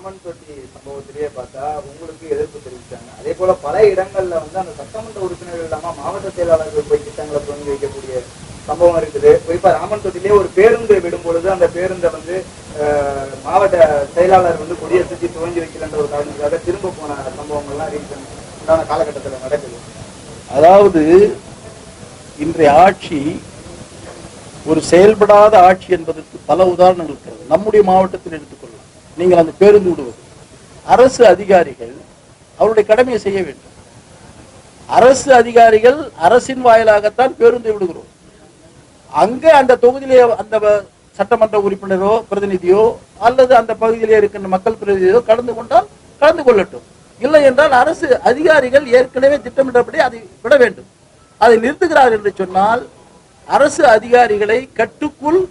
ராமன் தொட்டி சம்பவத்திலேயே பார்த்தா உங்களுக்கு எதிர்ப்பு தெரிவித்தாங்க. அதே போல பல இடங்கள்ல அந்த சட்டமன்ற உறுப்பினர்கள் இல்லாம மாவட்ட செயலாளர்கள் போய் திட்டங்களை துவங்கி வைக்கக்கூடிய சம்பவம் இருக்குது. குறிப்பா ராமன் தொட்டிலே ஒரு பேருந்து விடும் பொழுது அந்த பேருந்தை மாவட்ட செயலாளர் கொடியேற்றி துவங்கி வைக்கலன்ற ஒரு காரணத்துக்காக திரும்ப போன சம்பவங்கள்லாம் உண்டான காலகட்டத்தில் நடக்குது. அதாவது இன்றைய ஆட்சி ஒரு செயல்படாத ஆட்சி என்பதற்கு பல உதாரணங்கள் இருக்கிறது. நம்முடைய மாவட்டத்தில் எடுத்துக்கொள்ளலாம். நீங்கள் அந்த பேருந்து விடுவது, அரசு அதிகாரிகள் அவருடைய கடமையை செய்ய வேண்டும். அரசு அதிகாரிகள் அரசின் வாயிலாகத்தான் பேருந்து விடுகிறோம். அங்க அந்த தொகுதியிலே அந்த சட்டமன்ற உறுப்பினரோ பிரதிநிதியோ அல்லது அந்த பகுதியிலே இருக்கின்ற மக்கள் பிரதிநிதியோ கலந்து கொண்டால் கலந்து கொள்ளட்டும். இல்லை என்றால் அரசு அதிகாரிகள் ஏற்கனவே திட்டமிட்டபடி அதை விட வேண்டும். அதை நிறுத்துகிறார் என்று சொன்னால் அரசு அதிகாரிகளை கட்டுக்குள்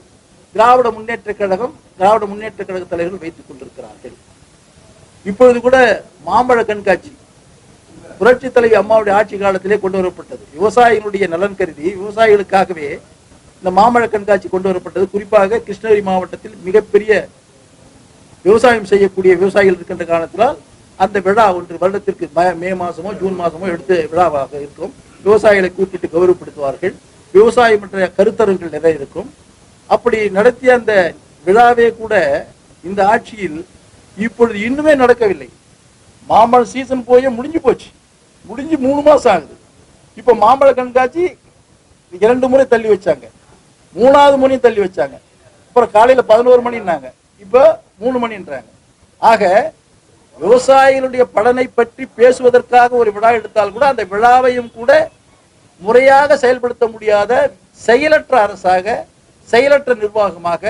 திராவிட முன்னேற்ற கழக தலைவர்கள் வைத்துக் கொண்டிருக்கிறார்கள். இப்பொழுது கூட மாம்பழ கண்காட்சி புரட்சி தலைவி அம்மாவுடைய ஆட்சி காலத்திலே கொண்டு வரப்பட்டது. விவசாயிகளுடைய நலன் கருதி விவசாயிகளுக்காகவே இந்த மாம்பழ கண்காட்சி கொண்டு வரப்பட்டது. குறிப்பாக கிருஷ்ணகிரி மாவட்டத்தில் மிகப்பெரிய விவசாயம் செய்யக்கூடிய விவசாயிகள் இருக்கின்ற காரணத்தினால் அந்த விழா ஒன்று வருடத்திற்கு மே மாசமோ ஜூன் மாசமோ எடுத்து விழாவாக இருக்கும். விவசாயிகளை கூட்டிட்டு கௌரவப்படுத்துவார்கள். விவசாயம் என்ற கருத்தரங்குகள் நிறைய இருக்கும். அப்படி நடத்திய அந்த விழாவே கூட இந்த ஆட்சியில் இப்பொழுது இன்னுமே நடக்கவில்லை. மாம்பழ சீசன் போய் முடிஞ்சு போச்சு. முடிஞ்சு 3 மாசம் ஆகுது. இப்ப மாம்பழ கண்காட்சி 2 முறை தள்ளி வச்சாங்க, 3வது முறையும் தள்ளி வச்சாங்க. அப்புறம் காலையில 11 மணின்னாங்க, இப்ப 3 மணின்றாங்க. ஆக விவசாயிகளுடைய பலனை பற்றி பேசுவதற்காக ஒரு விழா எடுத்தால் கூட அந்த விழாவையும் கூட முறையாக செயல்படுத்த முடியாத செயலற்ற அரசாக, செயலற்ற நிர்வாகமாக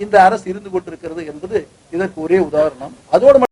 இந்த அரசு இருந்து கொண்டிருக்கிறது என்பது இதற்கு ஒரே உதாரணம். அதோடு